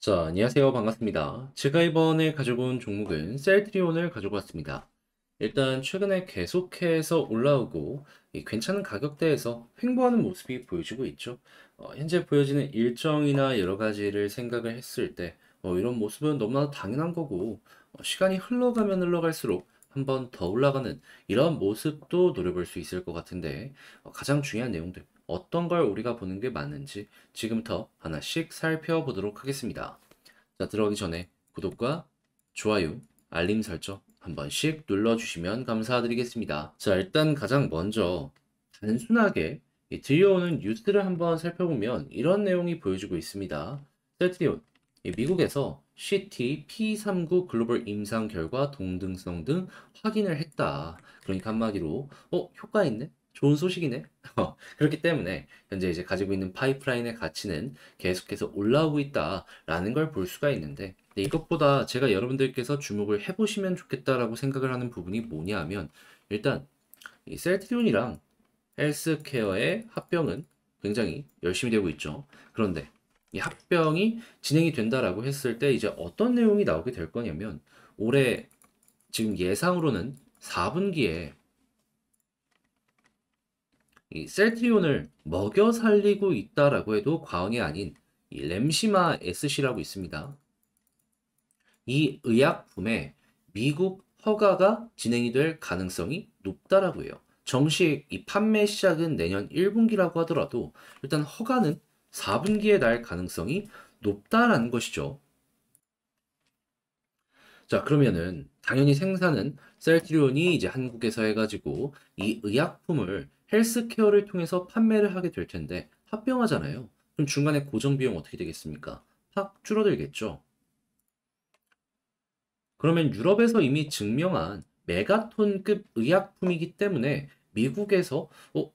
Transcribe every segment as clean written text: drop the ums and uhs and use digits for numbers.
자, 안녕하세요. 반갑습니다. 제가 이번에 가지고 온 종목은 셀트리온을 가지고 왔습니다. 일단 최근에 계속해서 올라오고 이 괜찮은 가격대에서 횡보하는 모습이 보여지고 있죠. 현재 보여지는 일정이나 여러 가지를 생각을 했을 때 이런 모습은 너무나 당연한 거고 시간이 흘러가면 흘러갈수록 한 번 더 올라가는 이런 모습도 노려볼 수 있을 것 같은데 가장 중요한 내용들 어떤 걸 우리가 보는 게 맞는지 지금부터 하나씩 살펴보도록 하겠습니다. 자, 들어가기 전에 구독과 좋아요, 알림 설정 한 번씩 눌러주시면 감사드리겠습니다. 자, 일단 가장 먼저 단순하게 들려오는 뉴스를 한번 살펴보면 이런 내용이 보여지고 있습니다. 셀트리온, 미국에서 CT P39 글로벌 임상 결과 동등성 등 확인을 했다. 그러니까 한마디로, 효과 있네? 좋은 소식이네? 그렇기 때문에 현재 이제 가지고 있는 파이프라인의 가치는 계속해서 올라오고 있다라는 걸 볼 수가 있는데, 근데 이것보다 제가 여러분들께서 주목을 해보시면 좋겠다라고 생각을 하는 부분이 뭐냐 하면, 일단 이 셀트리온이랑 헬스케어의 합병은 굉장히 열심히 되고 있죠. 그런데 이 합병이 진행이 된다라고 했을 때 이제 어떤 내용이 나오게 될 거냐면, 올해 지금 예상으로는 4분기에 이 셀트리온을 먹여 살리고 있다라고 해도 과언이 아닌 이 램시마 SC라고 있습니다. 이 의약품의 미국 허가가 진행이 될 가능성이 높다라고 해요. 정식 이 판매 시작은 내년 1분기라고 하더라도 일단 허가는 4분기에 날 가능성이 높다라는 것이죠. 자, 그러면은 당연히 생산은 셀트리온이 이제 한국에서 해가지고 이 의약품을 헬스케어를 통해서 판매를 하게 될 텐데 합병하잖아요. 그럼 중간에 고정 비용 어떻게 되겠습니까? 확 줄어들겠죠. 그러면 유럽에서 이미 증명한 메가톤급 의약품이기 때문에 미국에서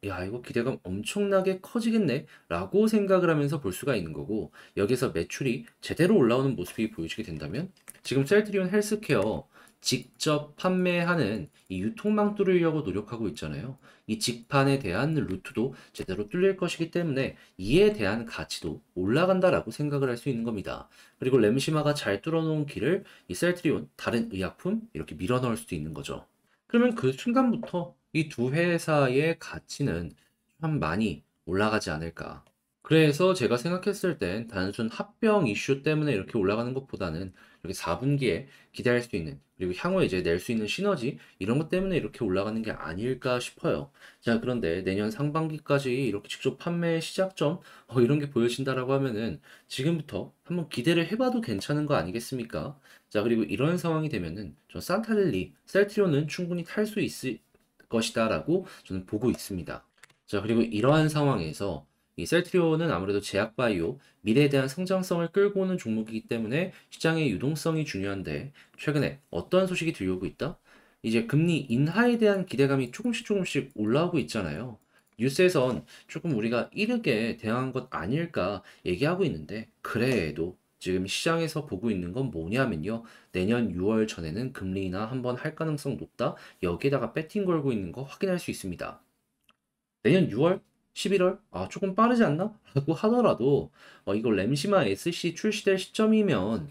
야, 이거 기대감 엄청나게 커지겠네 라고 생각을 하면서 볼 수가 있는 거고, 여기서 매출이 제대로 올라오는 모습이 보여지게 된다면 지금 셀트리온 헬스케어 직접 판매하는 이 유통망 뚫으려고 노력하고 있잖아요. 이 직판에 대한 루트도 제대로 뚫릴 것이기 때문에 이에 대한 가치도 올라간다라고 생각을 할 수 있는 겁니다. 그리고 램시마가 잘 뚫어놓은 길을 이 셀트리온, 다른 의약품 이렇게 밀어 넣을 수도 있는 거죠. 그러면 그 순간부터 이 두 회사의 가치는 참 많이 올라가지 않을까. 그래서 제가 생각했을 땐 단순 합병 이슈 때문에 이렇게 올라가는 것보다는 이렇게 4분기에 기대할 수 있는, 그리고 향후에 이제 낼 수 있는 시너지 이런 것 때문에 이렇게 올라가는 게 아닐까 싶어요. 자, 그런데 내년 상반기까지 이렇게 직접 판매 시작점 이런 게 보여진다라고 하면은 지금부터 한번 기대를 해봐도 괜찮은 거 아니겠습니까? 자, 그리고 이런 상황이 되면은 저 산타랠리, 셀트리온은 충분히 탈 수 있을 것이다라고 저는 보고 있습니다. 자, 그리고 이러한 상황에서 이 셀트리온은 아무래도 제약바이오, 미래에 대한 성장성을 끌고 오는 종목이기 때문에 시장의 유동성이 중요한데, 최근에 어떠한 소식이 들려오고 있다? 이제 금리 인하에 대한 기대감이 조금씩 조금씩 올라오고 있잖아요. 뉴스에선 조금 우리가 이르게 대응한 것 아닐까 얘기하고 있는데, 그래도 지금 시장에서 보고 있는 건 뭐냐면요. 내년 6월 전에는 금리 인하 한번 할 가능성 높다. 여기에다가 배팅 걸고 있는 거 확인할 수 있습니다. 내년 6월? 11월? 아, 조금 빠르지 않나? 라고 하더라도, 이거 램시마 SC 출시될 시점이면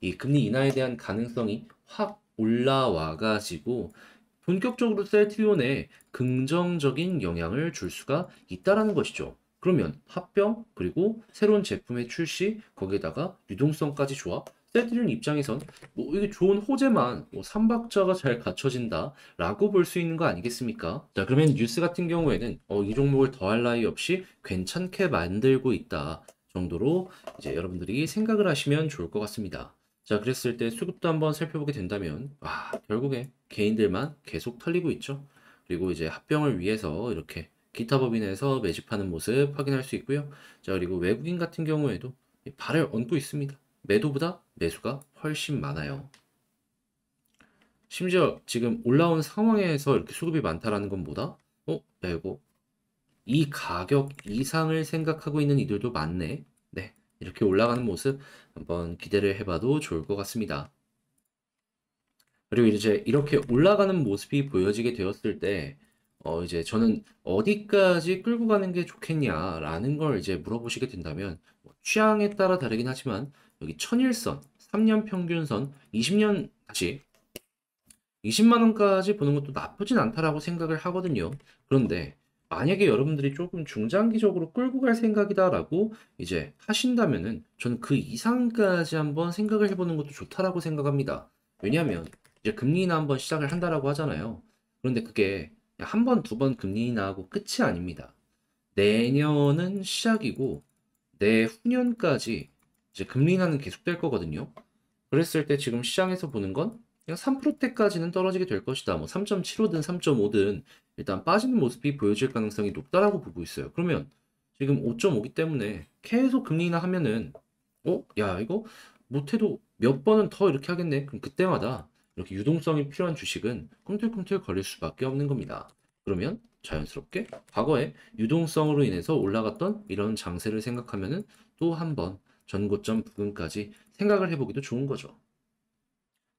이 금리 인하에 대한 가능성이 확 올라와가지고 본격적으로 셀트리온에 긍정적인 영향을 줄 수가 있다라는 것이죠. 그러면 합병 그리고 새로운 제품의 출시 거기에다가 유동성까지 좋아? 셀트리온 입장에선 뭐 이게 좋은 호재만 삼박자가 잘 갖춰진다라고 볼 수 있는 거 아니겠습니까? 자, 그러면 뉴스 같은 경우에는 이 종목을 더할 나위 없이 괜찮게 만들고 있다 정도로 이제 여러분들이 생각을 하시면 좋을 것 같습니다. 자, 그랬을 때 수급도 한번 살펴보게 된다면, 결국에 개인들만 계속 털리고 있죠. 그리고 이제 합병을 위해서 이렇게 기타 법인에서 매집하는 모습 확인할 수 있고요. 자, 그리고 외국인 같은 경우에도 이 발을 얹고 있습니다. 매도보다 매수가 훨씬 많아요. 심지어 지금 올라온 상황에서 이렇게 수급이 많다라는 건 뭐다? 야, 이거 이 가격 이상을 생각하고 있는 이들도 많네. 네, 이렇게 올라가는 모습 한번 기대를 해봐도 좋을 것 같습니다. 그리고 이제 이렇게 올라가는 모습이 보여지게 되었을 때, 이제 저는 어디까지 끌고 가는 게 좋겠냐라는 걸 이제 물어보시게 된다면, 취향에 따라 다르긴 하지만, 여기 천일선, 3년 평균선, 20년 다시 20만 원까지 보는 것도 나쁘진 않다라고 생각을 하거든요. 그런데 만약에 여러분들이 조금 중장기적으로 끌고 갈 생각이다라고 이제 하신다면은 저는 그 이상까지 한번 생각을 해보는 것도 좋다라고 생각합니다. 왜냐하면 이제 금리 인하 한번 시작을 한다라고 하잖아요. 그런데 그게 한 번, 두 번 금리 인하하고 끝이 아닙니다. 내년은 시작이고 내후년까지 이제 금리 인하는 계속될 거거든요. 그랬을 때 지금 시장에서 보는 건 그냥 3%대까지는 떨어지게 될 것이다. 뭐 3.75든 3.5든 일단 빠지는 모습이 보여질 가능성이 높다라고 보고 있어요. 그러면 지금 5.5기 때문에 계속 금리 인하 하면은 야, 이거 못해도 몇 번은 더 이렇게 하겠네. 그럼 그때마다 이렇게 유동성이 필요한 주식은 꿈틀꿈틀 거릴 수밖에 없는 겁니다. 그러면 자연스럽게 과거에 유동성으로 인해서 올라갔던 이런 장세를 생각하면은 또 한 번 전고점 부근까지 생각을 해보기도 좋은 거죠.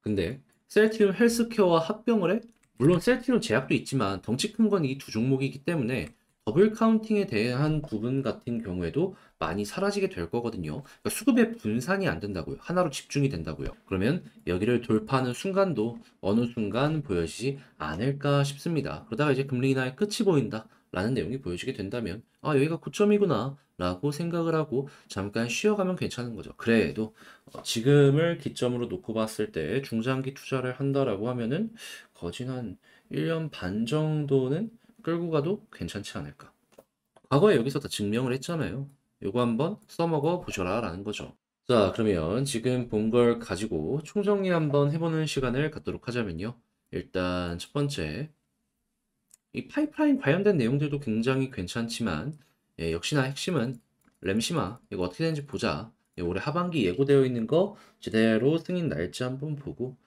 근데 셀트리온 헬스케어와 합병을 해? 물론 셀트리온 제약도 있지만 덩치 큰 건 이 두 종목이기 때문에 더블 카운팅에 대한 부분 같은 경우에도 많이 사라지게 될 거거든요. 그러니까 수급의 분산이 안 된다고요. 하나로 집중이 된다고요. 그러면 여기를 돌파하는 순간도 어느 순간 보여지지 않을까 싶습니다. 그러다가 이제 금리 인하의 끝이 보인다 라는 내용이 보여지게 된다면 여기가 고점이구나 라고 생각을 하고 잠깐 쉬어가면 괜찮은 거죠. 그래도 지금을 기점으로 놓고 봤을 때 중장기 투자를 한다라고 하면은 거진 한 1년 반 정도는 끌고 가도 괜찮지 않을까. 과거에 여기서 다 증명을 했잖아요. 요거 한번 써먹어 보셔라 라는 거죠. 자, 그러면 지금 본 걸 가지고 총정리 한번 해보는 시간을 갖도록 하자면요. 일단 첫 번째, 이 파이프라인 관련된 내용들도 굉장히 괜찮지만 역시나 핵심은 램시마 이거 어떻게 되는지 보자. 올해 하반기 예고되어 있는 거 제대로 승인 날짜 한번 보고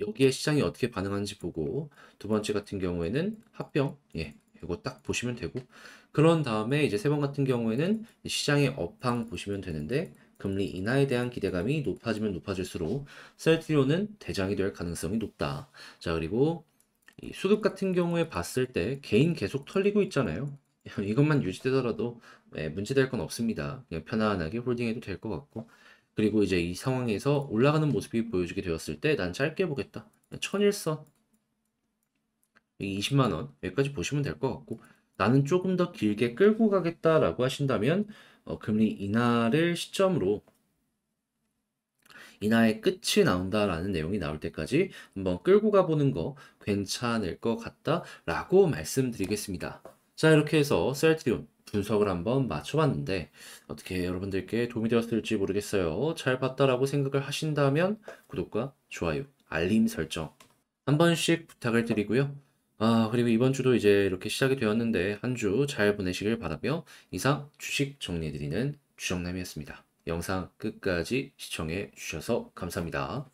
여기에 시장이 어떻게 반응하는지 보고 두 번째 같은 경우에는 합병 이거 딱 보시면 되고 그런 다음에 이제 세 번 같은 경우에는 시장의 업황 보시면 되는데 금리 인하에 대한 기대감이 높아지면 높아질수록 셀트리온은 대장이 될 가능성이 높다. 자, 그리고 이 수급 같은 경우에 봤을 때 개인 계속 털리고 있잖아요. 이것만 유지되더라도 문제될 건 없습니다. 그냥 편안하게 홀딩해도 될 것 같고. 그리고 이제 이 상황에서 올라가는 모습이 보여주게 되었을 때 난 짧게 보겠다. 천일선 20만 원 여기까지 보시면 될 것 같고 나는 조금 더 길게 끌고 가겠다라고 하신다면 금리 인하를 시점으로 인하의 끝이 나온다라는 내용이 나올 때까지 한번 끌고 가보는 거 괜찮을 것 같다라고 말씀드리겠습니다. 자, 이렇게 해서 셀트리온 분석을 한번 맞춰봤는데 어떻게 여러분들께 도움이 되었을지 모르겠어요. 잘 봤다라고 생각을 하신다면 구독과 좋아요, 알림 설정 한 번씩 부탁을 드리고요. 그리고 이번 주도 이제 이렇게 시작이 되었는데 한 주 잘 보내시길 바라며 이상 주식 정리해드리는 주정남이었습니다. 영상 끝까지 시청해 주셔서 감사합니다.